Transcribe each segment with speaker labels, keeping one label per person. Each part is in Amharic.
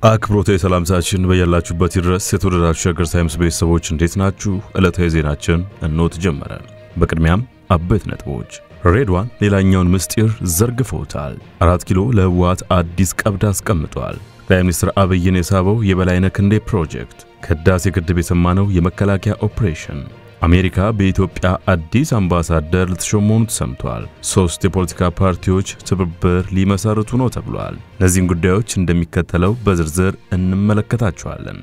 Speaker 1: አክብሮታዊ ሰላምታችን በያላችሁበት ይድረስ የተወደዳችሁ ሸገር ታይምስ ቤተሰቦች እንዴት ናችሁ? ዕለታዊ ዜናችን እንሆ ተጀመረ። በቅድሚያም አበይት ነጥቦች። ሬድዋን ሌላኛውን ምስጢር ዘርግፈውታል። 4 ኪሎ ለህወሓት አዲስ ቀብድ አስቀምጧል። ጠቅላይ ሚኒስትር አብይን የሳበው የበላይነህ ክንዴ ፕሮጀክት፣ ከህዳሴ ግድብ የሰማነው የመከላከያ ኦፕሬሽን፣ አሜሪካ በኢትዮጵያ አዲስ አምባሳደር ልትሾም መሆኑ ተሰምቷል። 3 የፖለቲካ ፓርቲዎች ትብብር ሊመሰርቱ ነው ተብሏል። እነዚህን ጉዳዮች እንደሚከተለው በዝርዝር እንመለከታቸዋለን።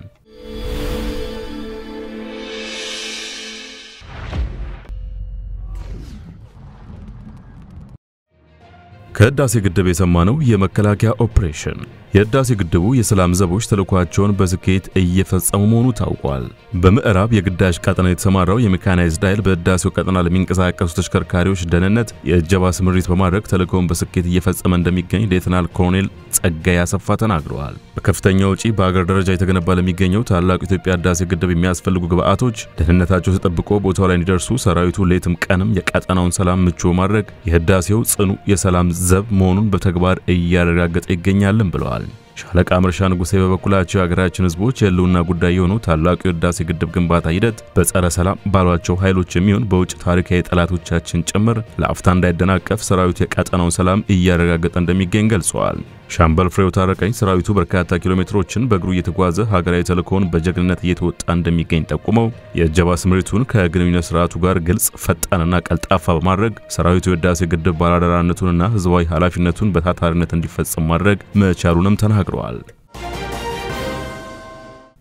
Speaker 1: ከህዳሴ ግድብ የሰማነው የመከላከያ ኦፕሬሽን፣ የህዳሴ ግድቡ የሰላም ዘቦች ተልኳቸውን በስኬት እየፈጸሙ መሆኑ ታውቋል። በምዕራብ የግዳጅ ቀጠና የተሰማራው የሜካናይዝድ ኃይል በህዳሴው ቀጠና ለሚንቀሳቀሱ ተሽከርካሪዎች ደህንነት የእጀባ ስምሪት በማድረግ ተልኮውን በስኬት እየፈጸመ እንደሚገኝ ሌተናል ኮሎኔል ጸጋይ አሰፋ ተናግረዋል። በከፍተኛ ወጪ በአገር ደረጃ የተገነባ ለሚገኘው ታላቁ የኢትዮጵያ ህዳሴ ግድብ የሚያስፈልጉ ግብአቶች ደህንነታቸው ተጠብቆ ቦታው ላይ እንዲደርሱ ሰራዊቱ ሌትም ቀንም የቀጠናውን ሰላም ምቹ ማድረግ የህዳሴው ጽኑ የሰላም ዘብ መሆኑን በተግባር እያረጋገጠ ይገኛልን ብለዋል። ሻለቃ መርሻ ንጉሴ በበኩላቸው የሀገራችን ህዝቦች የህልውና ጉዳይ የሆነው ታላቁ የህዳሴ ግድብ ግንባታ ሂደት በጸረ ሰላም ባሏቸው ኃይሎች የሚሆን በውጭ ታሪካዊ ጠላቶቻችን ጭምር ለአፍታ እንዳይደናቀፍ ሰራዊቱ የቀጠናውን ሰላም እያረጋገጠ እንደሚገኝ ገልጸዋል። ሻምበል ፍሬው ታረቀኝ ሰራዊቱ በርካታ ኪሎሜትሮችን በእግሩ እየተጓዘ ሀገራዊ ተልእኮውን በጀግንነት እየተወጣ እንደሚገኝ ጠቁመው የእጀባ ስምሪቱን ከግንኙነት ስርዓቱ ጋር ግልጽ፣ ፈጣንና ቀልጣፋ በማድረግ ሰራዊቱ የህዳሴ ግድብ ባለአደራነቱንና ህዝባዊ ኃላፊነቱን በታታሪነት እንዲፈጽም ማድረግ መቻሉንም ተናግረዋል።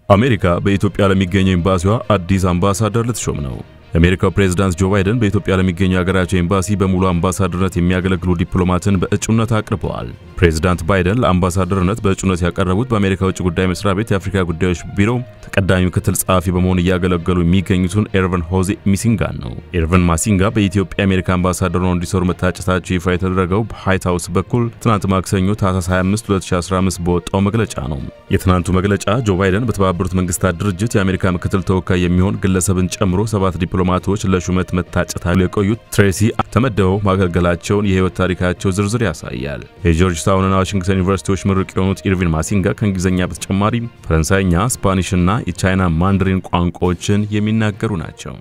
Speaker 1: አሜሪካ በኢትዮጵያ ለሚገኘው ኤምባሲዋ አዲስ አምባሳደር ልትሾም ነው። የአሜሪካው ፕሬዝዳንት ጆ ባይደን በኢትዮጵያ ለሚገኘው ሀገራቸው ኤምባሲ በሙሉ አምባሳደርነት የሚያገለግሉ ዲፕሎማትን በእጩነት አቅርበዋል። ፕሬዝዳንት ባይደን ለአምባሳደርነት በእጩነት ያቀረቡት በአሜሪካ ውጭ ጉዳይ መስሪያ ቤት የአፍሪካ ጉዳዮች ቢሮ ተቀዳሚ ምክትል ጸሐፊ በመሆን እያገለገሉ የሚገኙትን ኤርቨን ሆዜ ሚሲንጋን ነው። ኤርቨን ማሲንጋ በኢትዮጵያ የአሜሪካ አምባሳደር ሆነው እንዲሰሩ መታጨታቸው ይፋ የተደረገው በዋይት ሃውስ በኩል ትናንት ማክሰኞ ታህሳስ 25 2015 በወጣው መግለጫ ነው። የትናንቱ መግለጫ ጆ ባይደን በተባበሩት መንግስታት ድርጅት የአሜሪካ ምክትል ተወካይ የሚሆን ግለሰብን ጨምሮ 7 ዲፕሎማቶች ለሹመት መታጨታቸው የቆዩት ትሬሲ ተመደበው ማገልገላቸውን የህይወት ታሪካቸው ዝርዝር ያሳያል። የጆርጅ ታውንና ዋሽንግተን ዩኒቨርሲቲዎች ምሩቅ የሆኑት ኢርቪን ማሲንጋ ከእንግሊዝኛ በተጨማሪ ፈረንሳይኛ፣ ስፓኒሽና የቻይና ማንዳሪን ቋንቋዎችን የሚናገሩ ናቸው።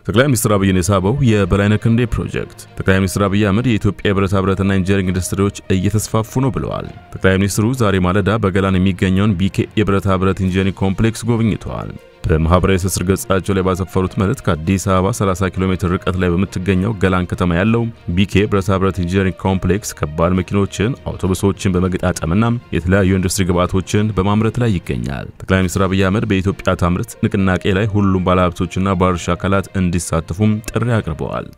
Speaker 1: ጠቅላይ ሚኒስትር አብይን የሳበው የበላይነህ ክንዴ ፕሮጀክት፣ ጠቅላይ ሚኒስትር አብይ አህመድ የኢትዮጵያ የብረታ ብረትና ኢንጂነሪንግ ኢንዱስትሪዎች እየተስፋፉ ነው ብለዋል። ጠቅላይ ሚኒስትሩ ዛሬ ማለዳ በገላን የሚገኘውን ቢኬ የብረታ ብረት ኢንጂነሪንግ ኮምፕሌክስ ጎብኝተዋል። በማህበራዊ ትስስር ገጻቸው ላይ ባሰፈሩት መልእክት ከአዲስ አበባ 30 ኪሎ ሜትር ርቀት ላይ በምትገኘው ገላን ከተማ ያለው ቢኬ ብረታ ብረት ኢንጂነሪንግ ኮምፕሌክስ ከባድ መኪኖችን፣ አውቶቡሶችን በመገጣጠምና የተለያዩ ኢንዱስትሪ ግብዓቶችን በማምረት ላይ ይገኛል። ጠቅላይ ሚኒስትር አብይ አህመድ በኢትዮጵያ ታምርት ንቅናቄ ላይ ሁሉም ባለሀብቶችና ባለድርሻ አካላት እንዲሳተፉም ጥሪ አቅርበዋል።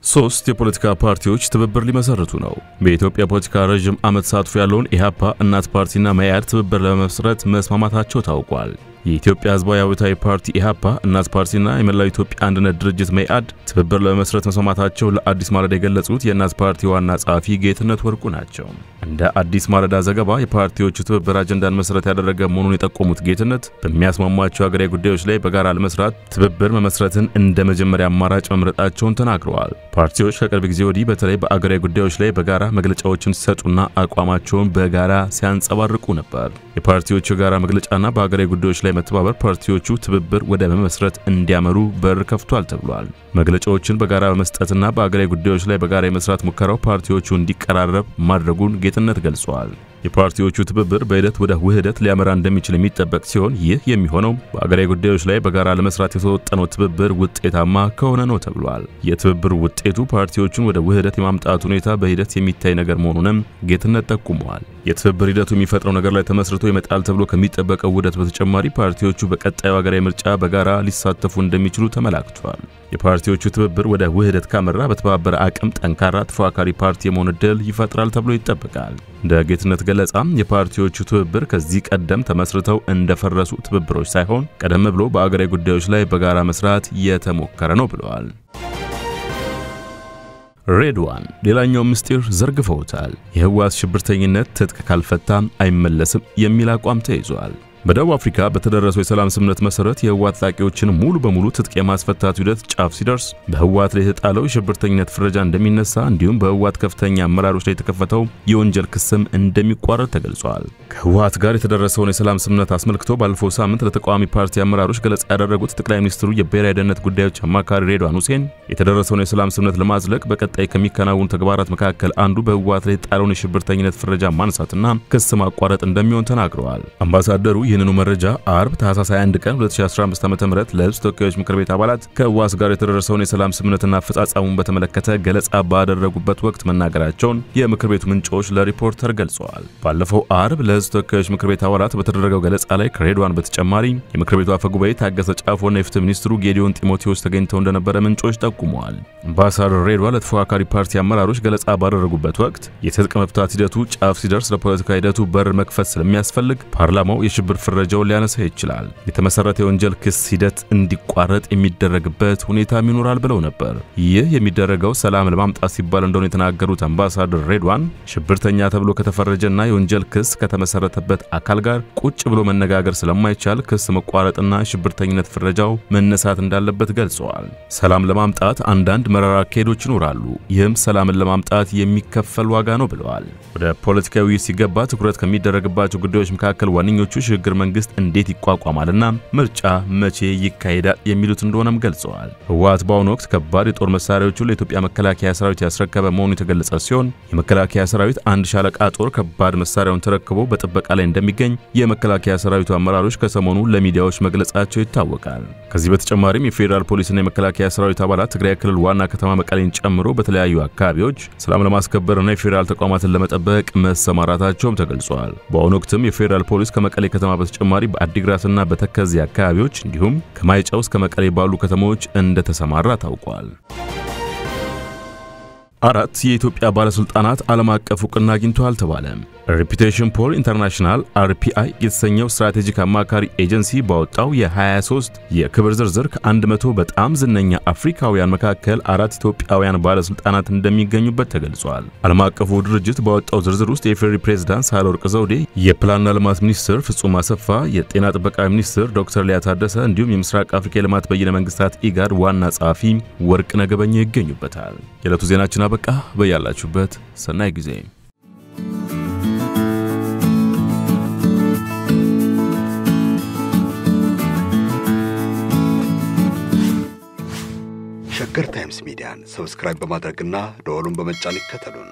Speaker 1: 3 የፖለቲካ ፓርቲዎች ትብብር ሊመሰርቱ ነው። በኢትዮጵያ ፖለቲካ ረጅም ዓመት ተሳትፎ ያለውን ኢሃፓ፣ እናት ፓርቲና መኢአድ ትብብር ለመመስረት መስማማታቸው ታውቋል። የኢትዮጵያ ህዝባዊ አብዮታዊ ፓርቲ ኢሃፓ፣ እናት ፓርቲና የመላው ኢትዮጵያ አንድነት ድርጅት መኢአድ ትብብር ለመመስረት መስማማታቸው ለአዲስ ማለዳ የገለጹት የእናት ፓርቲ ዋና ጸሐፊ ጌትነት ወርቁ ናቸው። እንደ አዲስ ማለዳ ዘገባ የፓርቲዎቹ ትብብር አጀንዳን መሰረት ያደረገ መሆኑን የጠቆሙት ጌትነት በሚያስማሟቸው ሀገራዊ ጉዳዮች ላይ በጋራ ለመስራት ትብብር መመስረትን እንደ መጀመሪያ አማራጭ መምረጣቸውን ተናግረዋል። ፓርቲዎች ከቅርብ ጊዜ ወዲህ በተለይ በአገራዊ ጉዳዮች ላይ በጋራ መግለጫዎችን ሲሰጡና አቋማቸውን በጋራ ሲያንጸባርቁ ነበር። የፓርቲዎቹ የጋራ መግለጫና በአገራዊ ጉዳዮች ላይ መተባበር ፓርቲዎቹ ትብብር ወደ መመስረት እንዲያመሩ በር ከፍቷል ተብሏል። መግለጫዎችን በጋራ በመስጠትና በአገራዊ ጉዳዮች ላይ በጋራ የመስራት ሙከራው ፓርቲዎቹ እንዲቀራረብ ማድረጉን ጌትነት ገልጿል። የፓርቲዎቹ ትብብር በሂደት ወደ ውህደት ሊያመራ እንደሚችል የሚጠበቅ ሲሆን ይህ የሚሆነው በአገራዊ ጉዳዮች ላይ በጋራ ለመስራት የተወጠነው ትብብር ውጤታማ ከሆነ ነው ተብሏል። የትብብር ውጤቱ ፓርቲዎቹን ወደ ውህደት የማምጣት ሁኔታ በሂደት የሚታይ ነገር መሆኑንም ጌትነት ጠቁመዋል። የትብብር ሂደቱ የሚፈጥረው ነገር ላይ ተመስርቶ ይመጣል ተብሎ ከሚጠበቀው ውህደት በተጨማሪ ፓርቲዎቹ በቀጣዩ ሀገራዊ ምርጫ በጋራ ሊሳተፉ እንደሚችሉ ተመላክቷል። የፓርቲዎቹ ትብብር ወደ ውህደት ካመራ በተባበረ አቅም ጠንካራ ተፎካካሪ ፓርቲ የመሆን ዕድል ይፈጥራል ተብሎ ይጠበቃል። እንደ ጌትነት ገለጻ የፓርቲዎቹ ትብብር ከዚህ ቀደም ተመስርተው እንደፈረሱ ትብብሮች ሳይሆን ቀደም ብሎ በአገራዊ ጉዳዮች ላይ በጋራ መስራት የተሞከረ ነው ብለዋል። ሬድዋን ሌላኛው ምስጢር ዘርግፈውታል። የህወሓት ሽብርተኝነት ትጥቅ ካልፈታ አይመለስም የሚል አቋም ተይዟል። በደቡብ አፍሪካ በተደረሰው የሰላም ስምምነት መሰረት የህወሓት ታጣቂዎችን ሙሉ በሙሉ ትጥቅ የማስፈታት ሂደት ጫፍ ሲደርስ በህወሓት ላይ የተጣለው የሽብርተኝነት ፍረጃ እንደሚነሳ እንዲሁም በህወሓት ከፍተኛ አመራሮች ላይ የተከፈተው የወንጀል ክስም እንደሚቋረጥ ተገልጿል። ከህወሓት ጋር የተደረሰውን የሰላም ስምምነት አስመልክቶ ባለፈው ሳምንት ለተቃዋሚ ፓርቲ አመራሮች ገለጻ ያደረጉት ጠቅላይ ሚኒስትሩ የብሔራዊ ደህንነት ጉዳዮች አማካሪ ሬድዋን ሁሴን የተደረሰውን የሰላም ስምምነት ለማጽደቅ በቀጣይ ከሚከናወኑ ተግባራት መካከል አንዱ በህወሓት ላይ የተጣለውን የሽብርተኝነት ፍረጃ ማንሳትና ክስ ማቋረጥ እንደሚሆን ተናግረዋል። አምባሳደሩ ይህንኑ መረጃ አርብ ታህሳስ 21 ቀን 2015 ዓ.ም ለህዝብ ተወካዮች ምክር ቤት አባላት ከህወሓት ጋር የተደረሰውን የሰላም ስምምነትና አፈጻጸሙን በተመለከተ ገለጻ ባደረጉበት ወቅት መናገራቸውን የምክር ቤቱ ምንጮች ለሪፖርተር ገልጸዋል። ባለፈው አርብ ለህዝብ ተወካዮች ምክር ቤት አባላት በተደረገው ገለጻ ላይ ከሬድዋን በተጨማሪ የምክር ቤቱ አፈ ጉባኤ ታገሰ ጫፎና የፍትህ ሚኒስትሩ ጌዲዮን ጢሞቴዎስ ተገኝተው እንደነበረ ምንጮች ጠቁመዋል። አምባሳደር ሬድዋን ለተፎካካሪ ፓርቲ አመራሮች ገለጻ ባደረጉበት ወቅት የትጥቅ መፍታት ሂደቱ ጫፍ ሲደርስ ለፖለቲካ ሂደቱ በር መክፈት ስለሚያስፈልግ ፓርላማው የሽብር ፍረጃውን ሊያነሳ ይችላል፣ የተመሰረተ የወንጀል ክስ ሂደት እንዲቋረጥ የሚደረግበት ሁኔታ ይኖራል ብለው ነበር። ይህ የሚደረገው ሰላም ለማምጣት ሲባል እንደሆነ የተናገሩት አምባሳደር ሬድዋን ሽብርተኛ ተብሎ ከተፈረጀና የወንጀል ክስ ከተመሰረተበት አካል ጋር ቁጭ ብሎ መነጋገር ስለማይቻል ክስ መቋረጥና ሽብርተኝነት ፍረጃው መነሳት እንዳለበት ገልጸዋል። ሰላም ለማምጣት አንዳንድ መራራ አካሄዶች ይኖራሉ፣ ይህም ሰላምን ለማምጣት የሚከፈል ዋጋ ነው ብለዋል። ወደ ፖለቲካዊ ሲገባ ትኩረት ከሚደረግባቸው ጉዳዮች መካከል ዋነኞቹ ሽግግር መንግስት እንዴት ይቋቋማልና ምርጫ መቼ ይካሄዳል የሚሉት እንደሆነም ገልጸዋል። ህወሓት በአሁኑ ወቅት ከባድ የጦር መሳሪያዎችን ለኢትዮጵያ መከላከያ ሰራዊት ያስረከበ መሆኑ የተገለጸ ሲሆን የመከላከያ ሰራዊት አንድ ሻለቃ ጦር ከባድ መሳሪያውን ተረክቦ በጥበቃ ላይ እንደሚገኝ የመከላከያ ሰራዊቱ አመራሮች ከሰሞኑ ለሚዲያዎች መግለጻቸው ይታወቃል። ከዚህ በተጨማሪም የፌዴራል ፖሊስና የመከላከያ ሰራዊት አባላት ትግራይ ክልል ዋና ከተማ መቀሌን ጨምሮ በተለያዩ አካባቢዎች ሰላም ለማስከበርና የፌዴራል ተቋማትን ለመጠበቅ መሰማራታቸውም ተገልጿል። በአሁኑ ወቅትም የፌዴራል ፖሊስ ከመቀሌ ከተማ በተጨማሪ በአዲግራትና በተከዜ አካባቢዎች እንዲሁም ከማይጨው እስከ መቀሌ ባሉ ከተሞች እንደተሰማራ ታውቋል። አራት የኢትዮጵያ ባለስልጣናት ዓለም አቀፍ ዕውቅና አግኝተዋል ተባለ። ሬፑቴሽን ፖል ኢንተርናሽናል RPI የተሰኘው ስትራቴጂክ አማካሪ ኤጀንሲ ባወጣው የ23 የክብር ዝርዝር ከ100 በጣም ዝነኛ አፍሪካውያን መካከል 4 ኢትዮጵያውያን ባለስልጣናት እንደሚገኙበት ተገልጿል። ዓለም አቀፉ ድርጅት ባወጣው ዝርዝር ውስጥ የፌዴራል ፕሬዝዳንት ሳህለወርቅ ዘውዴ፣ የፕላንና ልማት ሚኒስትር ፍጹም አሰፋ፣ የጤና ጥበቃ ሚኒስትር ዶክተር ሊያ ታደሰ እንዲሁም የምስራቅ አፍሪካ የልማት በይነ መንግስታት ኢጋድ ዋና ጸሐፊ ወርቅነህ ገበየሁ ይገኙበታል። የዕለቱ ዜናችን አበቃ። በያላችሁበት ሰናይ ጊዜ።
Speaker 2: ሸገር ታይምስ ሚዲያን ሰብስክራይብ በማድረግና ደወሉን በመጫን ይከተሉን።